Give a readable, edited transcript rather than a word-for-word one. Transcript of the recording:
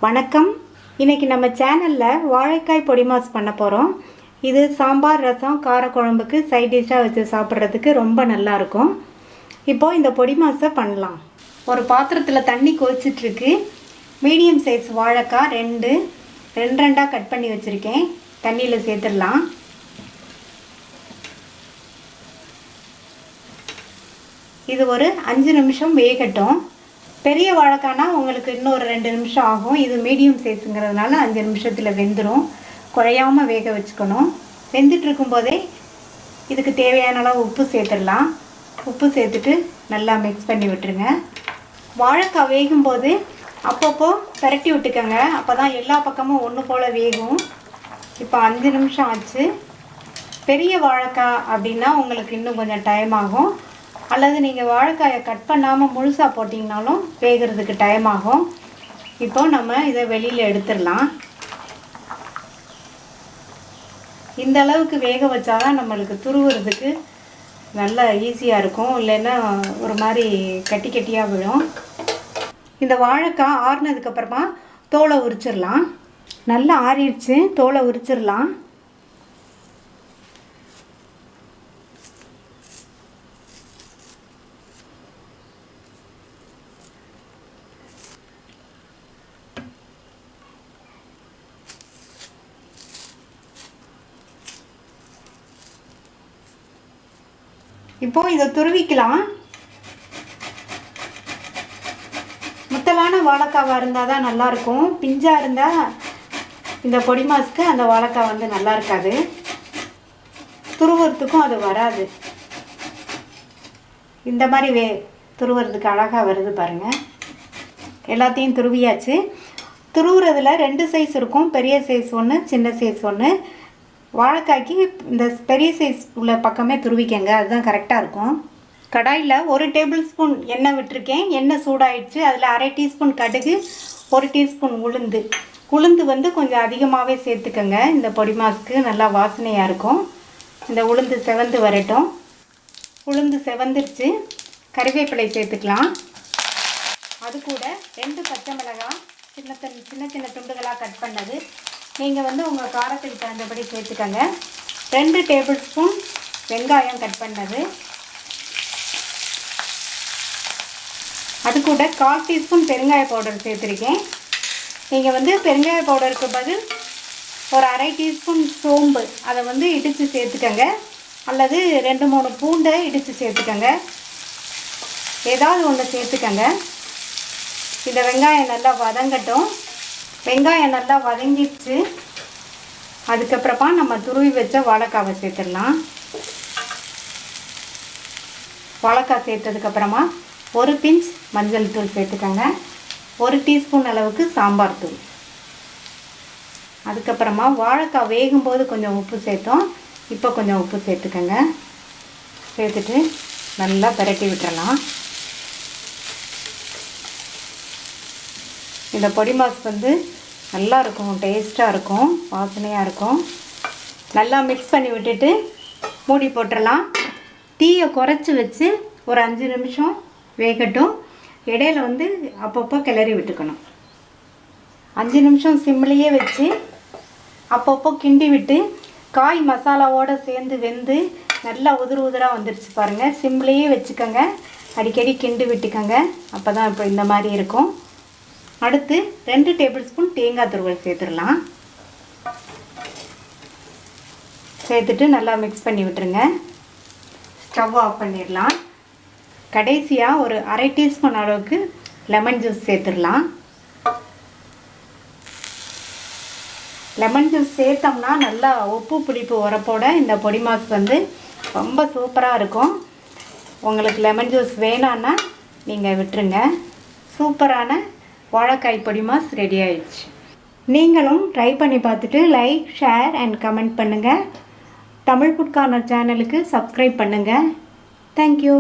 வணக்கம். இன்றைக்கி நம்ம சேனலில் வாழைக்காய் பொடிமாஸ் பண்ண போகிறோம். இது சாம்பார், ரசம், காரக்குழம்புக்கு சைட் டிஷ்ஷாக வச்சு சாப்பிட்றதுக்கு ரொம்ப நல்லாயிருக்கும். இப்போது இந்த பொடிமாஸை பண்ணலாம். ஒரு பாத்திரத்தில் தண்ணி கொதிச்சிட்ருக்கு. மீடியம் சைஸ் வாழைக்காய் ரெண்டாக கட் பண்ணி வச்சுருக்கேன். தண்ணியில் சேர்த்துடலாம். இது ஒரு 5 நிமிஷம் வேகட்டும். பெரிய வாழைக்காய்னா உங்களுக்கு இன்னொரு 2 நிமிஷம் ஆகும். இது மீடியம் சைஸுங்கிறதுனால 5 நிமிஷத்தில் வெந்துடும். குழையாமல் வேக வச்சுக்கணும். வெந்துட்டு இருக்கும்போதே இதுக்கு தேவையான அளவு உப்பு சேர்த்துடலாம். உப்பு சேர்த்துட்டு நல்லா மிக்ஸ் பண்ணி விட்டுருங்க. வாழைக்காய் வேகும்போது அப்பப்போ பரட்டி விட்டுக்கோங்க. அப்போ தான் எல்லா பக்கமும் ஒன்று போல் வேகும். இப்போ 5 நிமிஷம் ஆச்சு. பெரிய வாழைக்காய் அப்படின்னா உங்களுக்கு இன்னும் கொஞ்சம் டைம் ஆகும். அல்லது நீங்கள் வாழைக்காயை கட் பண்ணாமல் முழுசாக போட்டிங்கனாலும் வேகிறதுக்கு டைம் ஆகும். இப்போ நம்ம இதை வெளியில் எடுத்துடலாம். இந்த அளவுக்கு வேக வச்சாதான் நம்மளுக்கு துருவுறதுக்கு நல்லா ஈஸியாக இருக்கும். இல்லைன்னா ஒரு மாதிரி கட்டி கட்டியாக விழும். இந்த வாழைக்காய் ஆறுனதுக்கப்புறமா தோலை உரிச்சிடலாம். நல்லா ஆறிடுச்சு. தோலை உரிச்சிடலாம். இப்போது இதை துருவிக்கலாம். முத்தலான வாழைக்காவாக இருந்தால் தான் நல்லாயிருக்கும். பிஞ்சாக இருந்தால் இந்த பொடிமாஸ்க்கு அந்த வாழைக்காய் வந்து நல்லா இருக்காது. துருவுறதுக்கும் அது வராது. இந்த மாதிரி துருவுறதுக்கு அழகாக வருது பாருங்கள். எல்லாத்தையும் துருவியாச்சு. துருவுறதுல 2 சைஸ் இருக்கும். பெரிய சைஸ் ஒன்று, சின்ன சைஸ் ஒன்று. வாழைக்காய்க்கு இந்த பெரிய சைஸ் உள்ள பக்கமே துருவிக்கங்க. அதுதான் கரெக்டாக இருக்கும். கடாயில் 1 டேபிள் ஸ்பூன் எண்ணெய் விட்டுருக்கேன். எண்ணெய் சூடாயிடுச்சு. அதில் அரை டீஸ்பூன் கடுகு, 1 டீஸ்பூன் உளுந்து வந்து கொஞ்சம் அதிகமாகவே சேர்த்துக்கங்க. இந்த பொடிமாஸ்க்கு நல்லா வாசனையாக இருக்கும். இந்த உளுந்து செவந்து வரட்டும். உளுந்து செவந்துருச்சு. கறிவேப்பிலை சேர்த்துக்கலாம். அது கூட 2 பச்சை மிளகாய் சின்ன துண்டுகளாக கட் பண்ணது. நீங்கள் வந்து உங்கள் காரத்துக்கு தகுந்தபடி சேர்த்துக்கங்க. 2 டேபிள் ஸ்பூன் வெங்காயம் கட் பண்ணது. அது கூட 1/4 டீஸ்பூன் பெருங்காய பவுடர் சேர்த்துருக்கேன். நீங்கள் வந்து பெருங்காய பவுடருக்கு பதில் ஒரு அரை டீஸ்பூன் சோம்பு அதை வந்து இடித்து சேர்த்துக்கங்க. அல்லது 2-3 பூண்டை இடித்து சேர்த்துக்கங்க. ஏதாவது ஒன்று சேர்த்துக்கங்க. இந்த வெங்காயம் நல்லா வதங்கட்டும். வெங்காயம் நல்லா வதங்கிடுச்சு. அதுக்கப்புறமா நம்ம துருவி வச்ச வாழைக்காவை சேர்த்துடலாம். வாழைக்காய் சேர்த்ததுக்கப்புறமா 1 பிஞ்ச் மஞ்சள் தூள் சேர்த்துக்கோங்க. 1 டீஸ்பூன் அளவுக்கு சாம்பார் தூள். அதுக்கப்புறமா வாழைக்காய் வேகும்போது கொஞ்சம் உப்பு சேர்த்தோம். இப்போ கொஞ்சம் உப்பு சேர்த்துக்கோங்க. சேர்த்துட்டு நல்லா பிரட்டி விட்டுறலாம். இந்த பொடிமாஸ் வந்து நல்லா இருக்கும். டேஸ்ட்டாக இருக்கும். வாசனையாக இருக்கும். நல்லா மிக்ஸ் பண்ணி விட்டுட்டு மூடி போட்டுடலாம். தீயை குறைச்சி வச்சு ஒரு 5 நிமிஷம் வேகட்டும். இடையில வந்து அப்பப்போ கிளறி விட்டுக்கணும். 5 நிமிஷம் சிம்லேயே வச்சு அப்பப்போ கிண்டி விட்டு காய் மசாலாவோடு சேர்ந்து வெந்து நல்லா உதிராக வந்துருச்சு பாருங்கள். சிம்லேயே வச்சுக்கோங்க. அடிக்கடி கிண்டி விட்டுக்கோங்க. அப்போ தான் இப்போ இந்த மாதிரி இருக்கும். அடுத்து 2 டேபிள் ஸ்பூன் தேங்காய் துருவல் சேர்த்துடலாம். சேர்த்துட்டு நல்லா மிக்ஸ் பண்ணி விட்டுருங்க. ஸ்டவ் ஆஃப் பண்ணிடலாம். கடைசியாக ஒரு அரை டீஸ்பூன் அளவுக்கு லெமன் ஜூஸ் சேர்த்துடலாம். லெமன் ஜூஸ் சேர்த்தோம்னா நல்லா உப்பு புளிப்பு உரப்போட இந்த பொடிமாஸ் வந்து ரொம்ப சூப்பராக இருக்கும். உங்களுக்கு லெமன் ஜூஸ் வேணான்னா நீங்கள் விட்டுருங்க. சூப்பரான வாழைக்காய் பொடிமாஸ் ரெடி ஆயிடுச்சு. நீங்களும் ட்ரை பண்ணி பார்த்துட்டு லைக், ஷேர் அண்ட் கமெண்ட் பண்ணுங்கள். தமிழ் ஃபுட் கார்னர் சேனலுக்கு சப்ஸ்கிரைப் பண்ணுங்கள். தேங்க்யூ.